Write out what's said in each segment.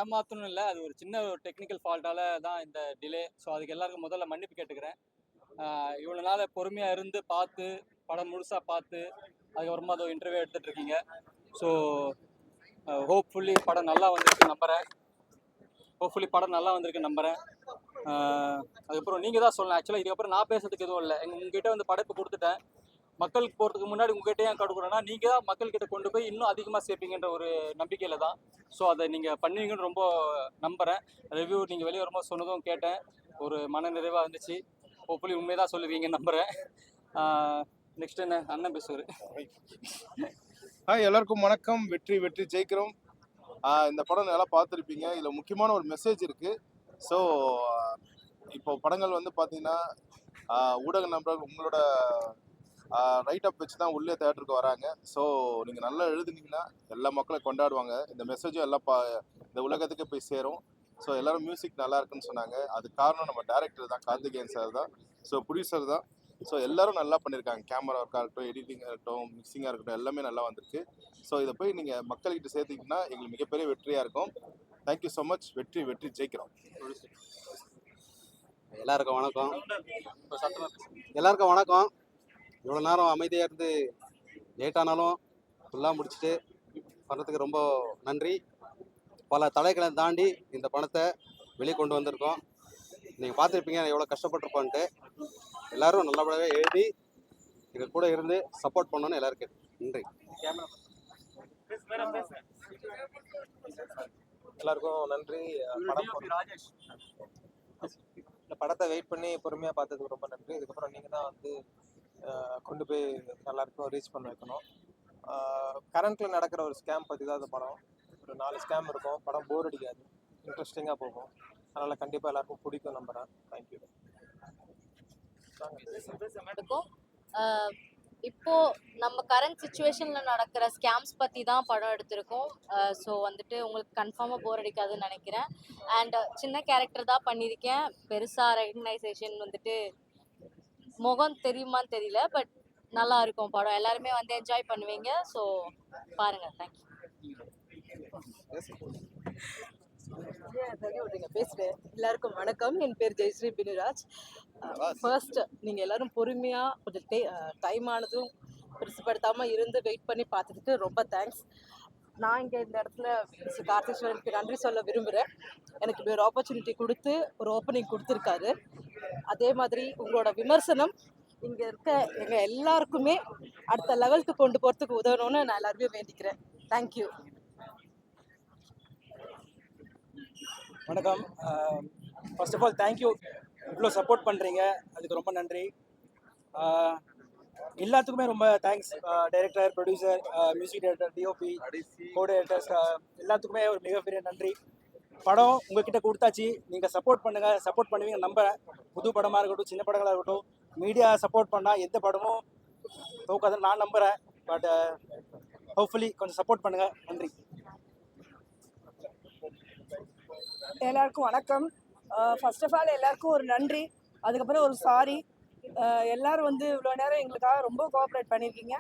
ஏமாத்தணும் இல்லை, அது ஒரு சின்ன ஒரு டெக்னிக்கல் ஃபால்ட்டால தான் இந்த டிலே. ஸோ அதுக்கு எல்லாருக்கும் முதல்ல மன்னிப்பு கேட்டுக்கிறேன். இவ்வளோ நாள் பொறுமையாக இருந்து பார்த்து, படம் முழுசாக பார்த்து, அதுக்கப்புறமா அதை இன்டர்வியூ எடுத்துகிட்டு இருக்கீங்க. ஸோ ஹோப்ஃபுல்லி படம் நல்லா வந்திருக்கு நம்புகிறேன். அதுக்கப்புறம் நீங்கள் தான் சொல்லலாம். ஆக்சுவலாக இதுக்கப்புறம் நான் பேசுறதுக்கு எதுவும் இல்லை. உங்ககிட்ட வந்து படைப்பு கொடுத்துட்டேன். மக்களுக்கு போகிறதுக்கு முன்னாடி உங்ககிட்ட ஏன் கொடுக்குறேன்னா, நீங்கள் தான் மக்கள்கிட்ட கொண்டு போய் இன்னும் அதிகமாக சேர்ப்பீங்கன்ற ஒரு நம்பிக்கையில் தான். ஸோ அதை நீங்கள் பண்ணுவீங்கன்னு ரொம்ப நம்புகிறேன். ரிவ்யூ நீங்கள் வெளியே வரும்போது சொன்னதும் கேட்டேன். ஒரு மன நிறைவாக இருந்துச்சு. ஹோப்ஃபுல்லி உண்மையை தான் சொல்லுவீங்கன்னு நம்புகிறேன். நெக்ஸ்ட் என்ன அண்ணன் பேசுவார். எல்லாருக்கும் வணக்கம். வெற்றி வெற்றி ஜெயிக்கிறோம். இந்த படம் நல்லா பார்த்துருப்பீங்க. இதில் முக்கியமான ஒரு மெசேஜ் இருக்குது. ஸோ இப்போ படங்கள் வந்து பார்த்தீங்கன்னா ஊடக நண்பர்கள் உங்களோட ரைட் அப் வச்சு தான் உள்ளே தேட்டருக்கு வராங்க. ஸோ நீங்கள் நல்லா எழுதுனீங்கன்னா எல்லா மக்களும் கொண்டாடுவாங்க. இந்த மெசேஜும் எல்லாம் இந்த உலகத்துக்கு போய் சேரும். ஸோ எல்லோரும் மியூசிக் நல்லா இருக்குன்னு சொன்னாங்க. அது காரணம் நம்ம டேரக்டர் தான், கார்த்திகேயன் சார் தான். ஸோ ப்ரொடியூசர் தான். ஸோ எல்லோரும் நல்லா பண்ணியிருக்காங்க. கேமரா ஒர்க்காக இருக்கட்டும், எடிட்டிங்காக இருக்கட்டும், மிக்சிங்காக இருக்கட்டும், எல்லாமே நல்லா வந்திருக்கு. ஸோ இதை போய் நீங்கள் மக்கள்கிட்ட சேர்த்திங்கன்னா எங்களுக்கு மிகப்பெரிய வெற்றியாக இருக்கும். Thank you so much. வெற்றி வெற்றி ஜெயிக்கிறோம். எல்லாருக்கும் வணக்கம். இவ்வளோ நேரம் அமைதியாக இருந்து லேட்டானாலும் ஃபுல்லாக முடிச்சுட்டு பண்ணுறதுக்கு ரொம்ப நன்றி. பல தடைகளை தாண்டி இந்த பணத்தை வெளியே கொண்டு வந்திருக்கோம். நீங்கள் பார்த்துருப்பீங்க எவ்வளோ கஷ்டப்பட்டுருப்போன்ட்டு. எல்லோரும் நல்லபடியாக எழுதி எங்கள் கூட இருந்து சப்போர்ட் பண்ணணுன்னு எல்லாருக்கும் நன்றி. எல்லாருக்கும் நன்றி. இந்த படத்தை வெயிட் பண்ணி பொறுமையாக பார்த்ததுக்கு ரொம்ப நன்றி. இதுக்கப்புறம் நீங்கள் தான் வந்து கொண்டு போய் எல்லாருக்கும் ரீச் பண்ண வைக்கணும். கரண்ட்டில் நடக்கிற ஒரு ஸ்கேம் பற்றி தான் இந்த படம். ஒரு 4 ஸ்கேம் இருக்கும். படம் போர் அடிக்காது, இன்ட்ரெஸ்டிங்காக போகும். அதனால் கண்டிப்பாக எல்லாருக்கும் பிடிக்கும் நம்புகிறேன். தேங்க்யூ. இப்போ நம்ம கரண்ட் சுச்சுவேஷன்ல நடக்கிற ஸ்கேம்ஸ் பத்தி தான் படம் எடுத்திருக்கோம். ஸோ வந்துட்டு உங்களுக்கு கன்ஃபார்மாக போர் அடிக்காதுன்னு நினைக்கிறேன். அண்ட் சின்ன கேரக்டர் தான் பண்ணியிருக்கேன். பெருசாக ரெகக்னைசேஷன் வந்துட்டு முகம் தெரியுமான்னு தெரியல. பட் நல்லா இருக்கும் படம். எல்லாருமே வந்து என்ஜாய் பண்ணுவீங்க. ஸோ பாருங்க. தேங்க்யூ. பேசுகிறேன். எல்லாருக்கும் வணக்கம். என் பேர் ஜெயஸ்ரீ பினுராஜ். ஃபர்ஸ்ட் நீங்கள் எல்லாரும் பொறுமையாக கொஞ்சம் டைம் ஆனதும் பெருசுப்படுத்தாமல் இருந்து வெயிட் பண்ணி பார்த்ததுக்கு ரொம்ப தேங்க்ஸ். நான் இங்கே இந்த இடத்துல மிஸ்டர் கார்த்திஸ்வரனுக்கு நன்றி சொல்ல விரும்புகிறேன். எனக்கு இப்படி ஒரு ஆப்பர்ச்சுனிட்டி கொடுத்து ஒரு ஓப்பனிங் கொடுத்துருக்காரு. அதே மாதிரி உங்களோட விமர்சனம் இங்கே இருக்க எங்கள் எல்லாருக்குமே அடுத்த லெவலுக்கு கொண்டு போகிறதுக்கு உதவணும்னு நான் எல்லாருமே வேண்டிக்கிறேன். தேங்க்யூ. வணக்கம். First of all thank you. இவ்வளோ சப்போர்ட் பண்ணுறீங்க, அதுக்கு ரொம்ப நன்றி. எல்லாத்துக்குமே ரொம்ப thanks. Director, producer, music director, DOP, coordinators எல்லாத்துக்குமே ஒரு மிகப்பெரிய நன்றி. படம் உங்ககிட்ட கொடுத்தாச்சு, நீங்கள் சப்போர்ட் பண்ணுங்கள், சப்போர்ட் பண்ணுவீங்க நம்புகிறேன். புது படமாக இருக்கட்டும், சின்ன படங்களாக இருக்கட்டும், மீடியா சப்போர்ட் பண்ணால் எந்த படமும் தோக்காதுன்னு நான் நம்புகிறேன். பட் ஹோப்ஃபுல்லி கொஞ்சம் சப்போர்ட் பண்ணுங்கள். நன்றி. எல்லாருக்கும் வணக்கம். ஃபர்ஸ்ட் ஆஃப் ஆல் எல்லாருக்கும் ஒரு நன்றி, அதுக்கப்புறம் ஒரு சாரி. எல்லாரும் வந்து இவ்வளோ நேரம் எங்களுக்காக ரொம்ப கோஆப்ரேட் பண்ணியிருக்கீங்க.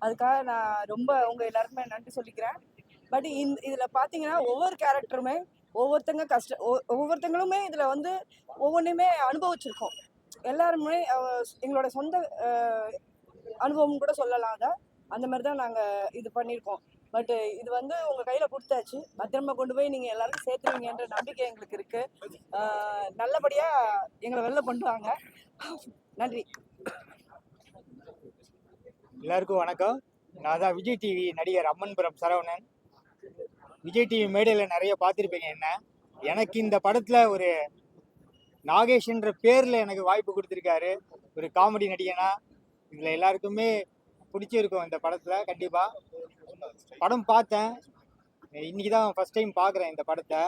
அதுக்காக நான் ரொம்ப உங்கள் எல்லாருக்குமே நன்றி சொல்லிக்கிறேன். பட் இதில் பார்த்தீங்கன்னா ஒவ்வொரு கேரக்டருமே ஒவ்வொருத்தங்களுமே இதில் வந்து ஒவ்வொன்றுமே அனுபவிச்சிருக்கோம். எல்லாருமே எங்களோட சொந்த அனுபவம் கூட சொல்லலாம். அதை அந்த மாதிரி தான் நாங்கள் இது பண்ணியிருக்கோம். பட் இது வந்து உங்கள் கையில் கொடுத்தாச்சு. பத்திரமா கொண்டு போய் நீங்கள் எல்லாருக்கும் சேர்த்துருவீங்கன்ற நம்பிக்கை எங்களுக்கு இருக்குது. நல்லபடியாக எங்களை வெளில கொண்டு வாங்க. நன்றி. எல்லாருக்கும் வணக்கம். நான் தான் விஜய் டிவி நடிகர் அம்மன்புரம் சரவணன். விஜய் டிவி மேடையில் நிறைய பார்த்துருப்பீங்க. எனக்கு இந்த படத்தில் ஒரு நாகேஷ்ன்ற பேரில் எனக்கு வாய்ப்பு கொடுத்துருக்காரு. ஒரு காமெடி நடிகனா இதில் எல்லாருக்குமே பிடிச்சிருக்கும். இந்த படத்தில் கண்டிப்பாக படம் பார்த்தேன். இன்றைக்கி தான் ஃபஸ்ட் டைம் பார்க்குறேன் இந்த படத்தை.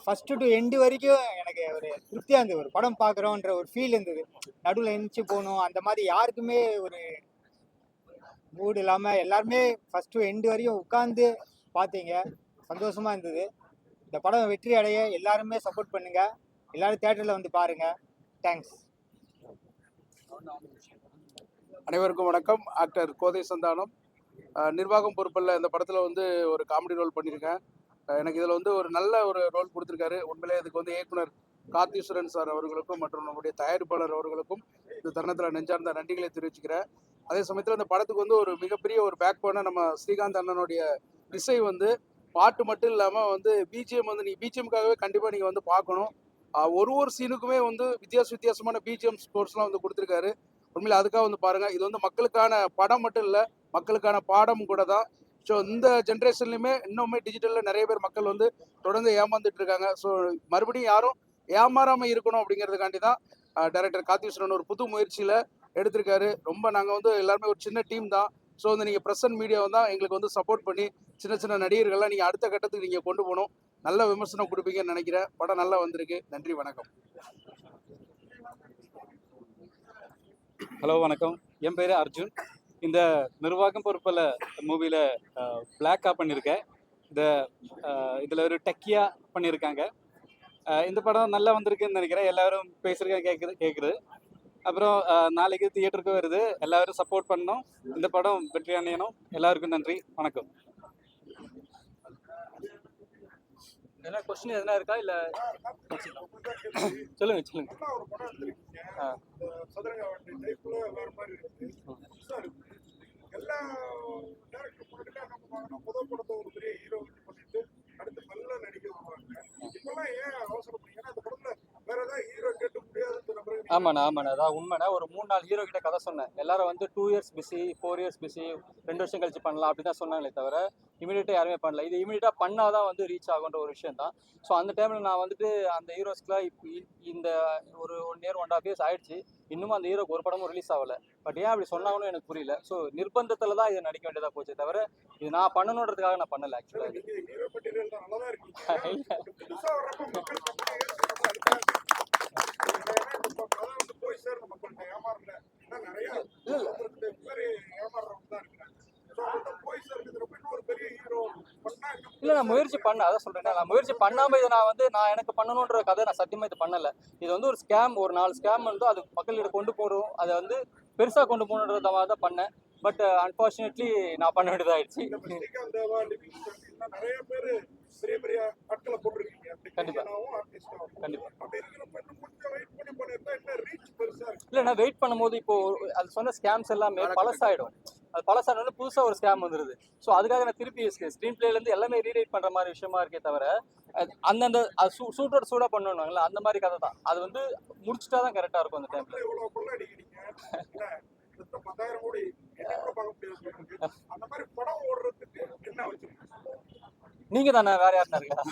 ஃபஸ்ட்டு டு எண்டு வரைக்கும் எனக்கு ஒரு திருப்தியாக இருந்தது. ஒரு படம் பார்க்குறோன்ற ஒரு ஃபீல் இருந்தது. நடுவில் எழுந்துச்சு போகணும் அந்த மாதிரி யாருக்குமே ஒரு மூடு இல்லாமல் எல்லாருமே ஃபஸ்ட் டு எண்டு வரையும் உட்காந்து பார்த்தீங்க. சந்தோஷமாக இருந்தது. இந்த படம் வெற்றி அடைய எல்லாருமே சப்போர்ட் பண்ணுங்கள். எல்லோரும் தேட்டரில் வந்து பாருங்கள். தேங்க்ஸ். அனைவருக்கும் வணக்கம். ஆக்டர் கோதை சந்தானம். நிர்வாகம் பொறுப்பில் இந்த படத்தில் வந்து ஒரு காமெடி ரோல் பண்ணியிருக்கேன். எனக்கு இதில் வந்து ஒரு நல்ல ஒரு ரோல் கொடுத்துருக்காரு. உண்மையிலே இதுக்கு வந்து இயக்குனர் காத்தீஸ்வரன் சார் அவர்களுக்கும் மற்றும் நம்முடைய தயாரிப்பாளர் அவர்களுக்கும் இந்த தருணத்தில் நெஞ்சார்ந்த நன்றிகளை தெரிவிச்சுக்கிறேன். அதே சமயத்தில் இந்த படத்துக்கு வந்து ஒரு மிகப்பெரிய ஒரு பேக் போன நம்ம ஸ்ரீகாந்த் அண்ணனுடைய இசை வந்து பாட்டு மட்டும் இல்லாமல் வந்து பிஜிஎம் வந்து நீங்கள் பிஜிஎம்காகவே கண்டிப்பாக நீங்கள் வந்து பார்க்கணும். ஒரு சீனுக்குமே வந்து வித்தியாசமான பிஜிஎம் ஸ்கோர்ஸ்லாம் வந்து கொடுத்துருக்காரு. உண்மையில் அதுக்காக வந்து பாருங்கள். இது வந்து மக்களுக்கான படம் மட்டும் இல்லை, மக்களுக்கான பாடம் கூட தான். ஸோ இந்த ஜென்ரேஷன்லையுமே இன்னுமே டிஜிட்டலில் நிறைய பேர் மக்கள் வந்து தொடர்ந்து ஏமாந்துட்டு இருக்காங்க. ஸோ மறுபடியும் யாரும் ஏமாறாமல் இருக்கணும் அப்படிங்கிறதுக்காண்டி தான் டைரக்டர் காத்தீஸ்வரன் ஒரு புது முயற்சியில் எடுத்திருக்காரு. ரொம்ப நாங்கள் வந்து எல்லாருமே ஒரு சின்ன டீம் தான். ஸோ வந்து நீங்கள் ப்ரெஸ் அண்ட் மீடியாவை தான் எங்களுக்கு வந்து சப்போர்ட் பண்ணி சின்ன நடிகர்கள்லாம் நீங்கள் அடுத்த கட்டத்துக்கு நீங்கள் கொண்டு போகணும். நல்ல விமர்சனம் கொடுப்பீங்கன்னு நினைக்கிறேன். படம் நல்லா வந்திருக்கு. நன்றி, வணக்கம். ஹலோ, வணக்கம். என் பேர் அர்ஜுன். இந்த நிர்வாகம் பொறுப்பில் மூவியில் பிளாக்காக பண்ணியிருக்கேன். இதில் ஒரு டக்கியாக பண்ணியிருக்காங்க. இந்த படம் நல்லா வந்திருக்குன்னு நினைக்கிறேன். எல்லாரும் பேசுகிறேன் கேட்குது. அப்புறம் நாளைக்கு தியேட்டருக்கு வருது. எல்லாரும் சப்போர்ட் பண்ணணும். இந்த படம் வெற்றி அடையணும். எல்லாருக்கும் நன்றி, வணக்கம். என்ன கொஸ்டின் எதனா இருக்கா இல்லை? சொல்லுங்க. எல்லா முதல் படத்தை ஒரு பெரிய ஹீரோ பண்ணிட்டு அடுத்து நல்ல நடிக்க வருவாங்க. இப்பெல்லாம் ஏன் அவசரப்படுறீங்க? அந்த படத்துல வேற ஏதாவது ஹீரோ கேட்க முடியாது. ஆமாண்ணா, அதான் உண்மைண்ணா. ஒரு 3-4 ஹீரோ கிட்ட கதை சொன்னேன். எல்லாரும் வந்து 2 இயர்ஸ் பிஸி, 4 இயர்ஸ் பிஸி, 2 வருஷம் கழிச்சு பண்ணலாம் அப்படி தான் சொன்னாங்களே தவிர இமீடியட்டாக யாருமே பண்ணல. இது இமீடியட்டாக பண்ணால் தான் வந்து ரீச் ஆகுன்ற ஒரு விஷயம் தான். ஸோ அந்த டைமில் நான் வந்துட்டு அந்த ஹீரோஸ்க்குலாம் இப்போ இந்த ஒரு 1 இயர் 1.5 இயர்ஸ் ஆயிடுச்சு. இன்னும் அந்த ஹீரோக்கு ஒரு படமும் ரிலீஸ் ஆகலை. பட் ஏன் அப்படி சொன்னாங்கன்னு எனக்கு புரியல. ஸோ நிர்பந்தத்தில் தான் இதை நடிக்க வேண்டியதாக போச்சு தவிர இது நான் பண்ணணுன்றதுக்காக நான் பண்ணலை ஆக்சுவலாக. இல்லை, நான் முயற்சி பண்ணேன். அதான் சொல்றேன். நான் முயற்சி பண்ணாமல் இதை நான் எனக்கு பண்ணணுன்ற கதை நான் சத்தியமாக இது பண்ணலை. இது வந்து ஒரு ஸ்கேம், ஒரு 4 ஸ்கேம் வந்து அது மக்கள்கிட்ட கொண்டு போகிறோம், அதை வந்து பெருசாக கொண்டு போகணுன்றத தான் பண்ணேன். பட் அன்ஃபார்ச்சுனேட்லி நான் பண்ண வேண்டியதாகிடுச்சு. கண்டிப்பாக இல்லை, நான் வெயிட் பண்ணும்போது இப்போ அது சொன்ன ஸ்கேம்ஸ் எல்லாமே பழசாயிடும். அது பழசான புதுசாக ஒரு ஸ்கேம் வந்துடுது. ஸோ அதுக்காக நான் திருப்பி ஸ்க்ரீன் பிளேலேருந்து எல்லாமே ரீரைட் பண்ணுற மாதிரி விஷயமா இருக்கே தவிர அந்தந்த சூட்டோட சூடாக பண்ணுவாங்கல்ல அந்த மாதிரி கதை தான். அது வந்து முடிச்சுட்டா தான் கரெக்டாக இருக்கும் அந்த டைமில். நீங்க தானே, வேற யாருன்னா இருக்கா?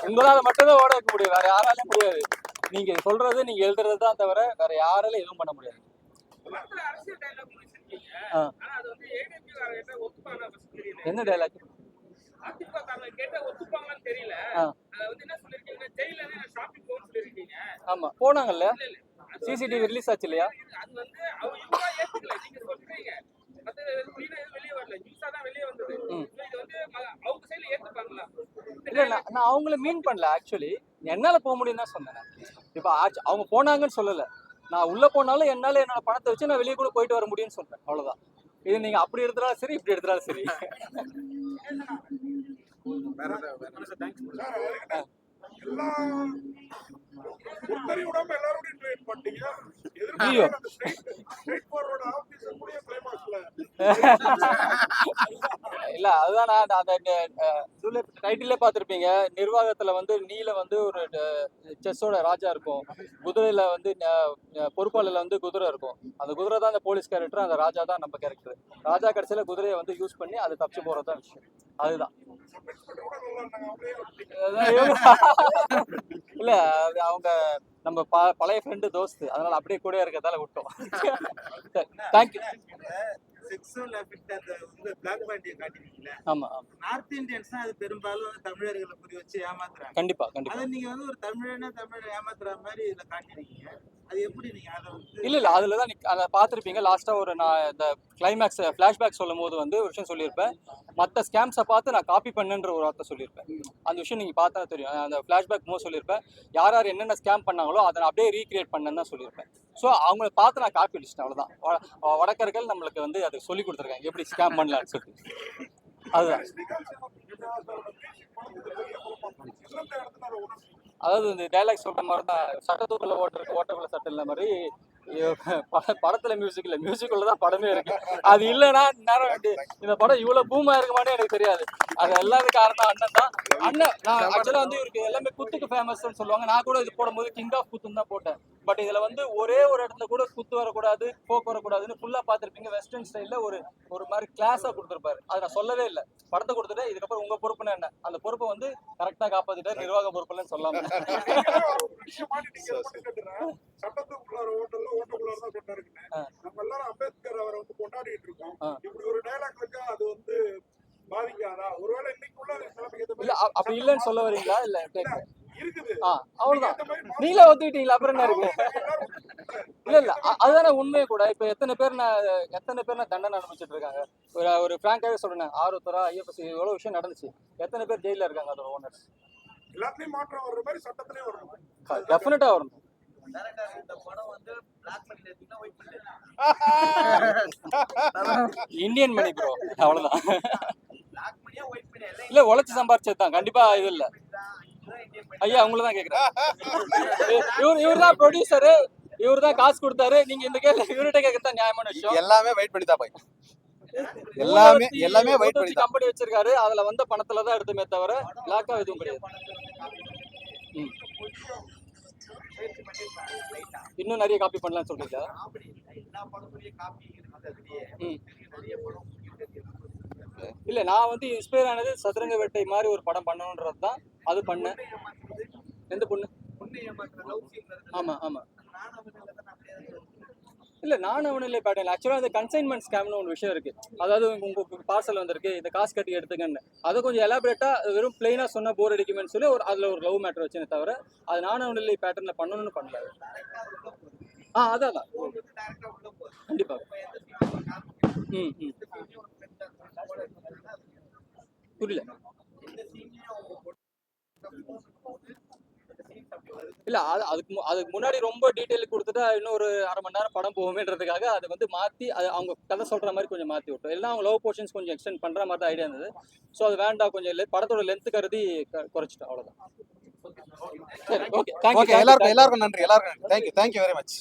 உங்களால மட்டும்தான் ஓட வைக்க முடியும், வேற யாராலையும் முடியாது. நீங்க சொல்றது நீங்க எழுதுறது தான் தவிர வேற யாராலும் எதுவும் பண்ண முடியாது. என்ன டைலாக்? ஆமா, போனாங்கல்ல, சிசிடிவி ரிலீஸ் ஆச்சு இல்லையா? இல்ல, நான் அவங்கள மீன் பண்ணல. ஆக்சுவலி என்னால போக முடியும் தான் சொன்னேன். இப்ப அவங்க போனாங்கன்னு சொல்லல. நான் உள்ள போனாலும் என்னால என்னோட பணத்தை வச்சு நான் வெளியே கூட போயிட்டு வர முடியும்னு சொல்றேன். அவ்வளவுதான். இது நீங்க அப்படி எடுத்தாலும் சரி, இப்படி எடுத்தாலும் சரி. ஐயோ, இல்ல அதுதான் நான் அந்த டைட்டிலே பார்த்துருப்பீங்க. நிர்வாகத்துல வந்து நீல வந்து ஒரு செஸ்ஸோட ராஜா இருக்கும், குதிரையில வந்து பொறுப்பாளர்ல வந்து குதிரை இருக்கும். அந்த குதிரை தான் அந்த போலீஸ் கேரக்டர், அந்த ராஜா தான் நம்ம கேரக்டர். ராஜா கடைசியில குதிரையை வந்து யூஸ் பண்ணி அதை தப்பிச்சு போறதுதான் விஷயம். அதுதான். இல்ல, அது அவங்க நம்ம பழைய ஃப்ரெண்டு, தோஸ்து, அதனால அப்படியே கூட இருக்கிறதால விட்டோம். தேங்க்யூ. செக்ஸுவல் அஃபெக்ட் அந்த வந்து பிளாக் பார்ட்டியை காட்டினீங்கல்ல. ஆமா, நார்த் இந்தியன்ஸ் அது பெரும்பாலும் தமிழர்களை குறி வச்சு ஏமாத்துறாங்க. கண்டிப்பா. அதை நீங்க வந்து ஒரு தமிழனை ஏமாத்துற மாதிரி இதுல காட்டினீங்க. அது எப்படி நீங்க அதை வந்து? இல்ல அதுலதான் அதை பார்த்துருப்பீங்க. லாஸ்டா ஒரு நான் இந்த கிளைமேக்ஸ் ஃபிளாஷ்பேக் சொல்லும் போது வந்து ஒரு விஷயம் சொல்லியிருப்பேன். மற்ற ஸ்கேம்ஸை பார்த்து நான் காப்பி பண்ணுன்ற ஒரு வார்த்தை சொல்லியிருப்பேன். அந்த விஷயம் நீங்க பார்த்தா தெரியும். அந்த ஃபிளாஷ்பேக் போது சொல்லியிருப்பேன். யார் என்னென்ன ஸ்கேம் பண்ணாங்களோ அதை அப்படியே ரீக்ரியேட் பண்ணேன்னு தான் சொல்லியிருப்பேன். ஸோ அவங்கள பார்த்து நான் காப்பி அடிச்சிட்டேன், அவ்வளோதான். வடக்கர்கள் நம்மளுக்கு வந்து அதை சொல்லி கொடுத்துருக்காங்க எப்படி ஸ்கேம் பண்ணலான்னு சொல்லிட்டு. அதுதான். அதாவது இந்த டைலாக் சொல்ற மாதிரி தான், சட்டத்துக்குள்ள ஓட்டக்குள்ள சட்டம் இல்ல மாதிரி படத்துல மியூசிக் இல்ல, மியூசிக்குள்ள தான் படமே இருக்கு. அது இல்லைன்னா நேரம் இந்த படம் இவ்வளவு பூமா இருக்குமானே எனக்கு தெரியாது. அது எல்லாத்துக்கும் காரணம் அண்ணன் தான். அண்ணன் நான் ஆக்சுவலா வந்து இவருக்கு எல்லாமே குத்துக்கு ஃபேமஸ்ன்னு சொல்லுவாங்க. நான் கூட இது போடும்போது கிங் ஆஃப் குத்துன்னு தான் போட்டேன். பட் இதுல வந்து ஒரே ஒரு இடத்துல கூட குத்து வரக்கூடாது, போக்கு வரக்கூடாதுன்னு ஃபுல்லா பார்த்திருப்பீங்க. வெஸ்டர்ன் ஸ்டைல்ல ஒரு மாதிரி கிளாஸா கொடுத்துருப்பாரு. அதை நான் சொல்லவே இல்லை. படத்தை கொடுத்துட்டு இதுக்கப்புறம் உங்க பொறுப்புன்னு என்ன, அந்த பொறுப்பை வந்து கரெக்டா காப்பாத்திட்டாரு. நிர்வாக பொறுப்புலன்னு சொல்லாம சட்டத்துக்குள்ளார ஓட்டல்ல ஓட்டக்குள்ளார தான் கொண்டாடுங்க. நம்ம எல்லாரும் அம்பேத்கர் அவரை வந்து கொண்டாடிட்டு இருக்கோம். இப்படி ஒரு டயலாக் இருக்கா, அது வந்து பாதிக்காதா? ஒருவேளை இன்னைக்கு உள்ள நிலைமைக்கு இல்ல அப்படி இல்லைன்னு சொல்ல வரீங்களா? இல்ல இருக்குது. அவ்வளவுதான். நீங்களே ஒத்துக்கிட்டீங்களா? அப்புறம் என்ன இருக்கு? இல்ல அதுதானே உண்மையே கூட. இப்ப எத்தனை பேர் தண்டனை அனுபவிச்சுட்டு இருக்காங்க. ஒரு பிராங்காவே சொல்றேன், ஆரோத்தரா ஐஎஃப்எஸ் எவ்வளவு விஷயம் நடந்துச்சு. எத்தனை பேர் ஜெயில இருக்காங்க அதோட ஓனர்ஸ். எல்லாத்துலயும் மாற்றம் வர்ற மாதிரி சட்டத்திலயும் வரணும். டெஃபினட்டா வரணும். இந்தியன் மணி ப்ரோ, அவ்வளவுதான். இல்ல உழைச்சு சம்பாரிச்சதுதான், கண்டிப்பா இது இல்ல. ஐயா உங்களை தான் கேக்குறேன். இவர் தான் ப்ரொடியூசரு, இவர் தான் காசு கொடுத்தாரு. நீங்க இந்த கேள்வி இவர்கிட்ட கேட்கறதா நியாயமான விஷயம். எல்லாமே வெயிட் பண்ணி தான் போய் எல்லாமே வெயிட் பண்ணி தான். கம்பெனி வச்சிருக்காரு, அதுல வந்த பணத்துல தான் எடுத்துமே தவிர லாக்கா எதுவும் கிடையாது. இன்னும் நிறைய காப்பி பண்ணலாம்னு சொல்றீங்களா? இல்ல நான் வந்து இன்ஸ்பயர் ஆனது சதுரங்க வேட்டை மாதிரி ஒரு படம் பண்ணணும்ன்றது தான். அது பண்ணேன். எந்த பொண்ணு? ஆமா ஆமா. இல்ல நான் அவனிலே பேட்டர்ன் ஆக்சுவலா அந்த கன்சைன்மெண்ட் ஸ்கேம்னு ஒரு விஷயம் இருக்கு. அதாவது உங்களுக்கு பார்சல் வந்திருக்கு, இந்த காசு கட்டி எடுத்துக்கன்னு, அதை கொஞ்சம் எலாபரேட்டா வெறும் பிளைனா சொன்னா போர் அடிக்குமேன்னு சொல்லி அதுல ஒரு லவ் மேட்டர் வச்சேனே தவிர அது நான் அவனிலே பேட்டர்ன்ல பண்ணணும்னு பண்ணல. அதான் கண்டிப்பா. புரியல. இல்ல அதுக்கு முன்னாடி ரொம்ப டீட்டெயில் கொடுத்துட்டா இன்னும் ஒரு அரை மணி நேரம் படம் போகுமேன்றதுக்காக அதை வந்து மாத்தி அவங்க கதை சொல்ற மாதிரி கொஞ்சம் மாத்தி விட்டோம். எல்லாம் அவங்க லவ் போர்ஷன்ஸ் கொஞ்சம் எக்ஸ்டெண்ட் பண்ற மாதிரி தான் ஐடியா இருந்தது. ஸோ அது வேண்டாம், கொஞ்சம் படத்தோட லென்த் கருதி குறைச்சிட்டோம், அவ்வளவுதான். ஓகே, எல்லாருக்கும் நன்றி. எல்லாருக்கும் தேங்க்யூ வெரி மச்.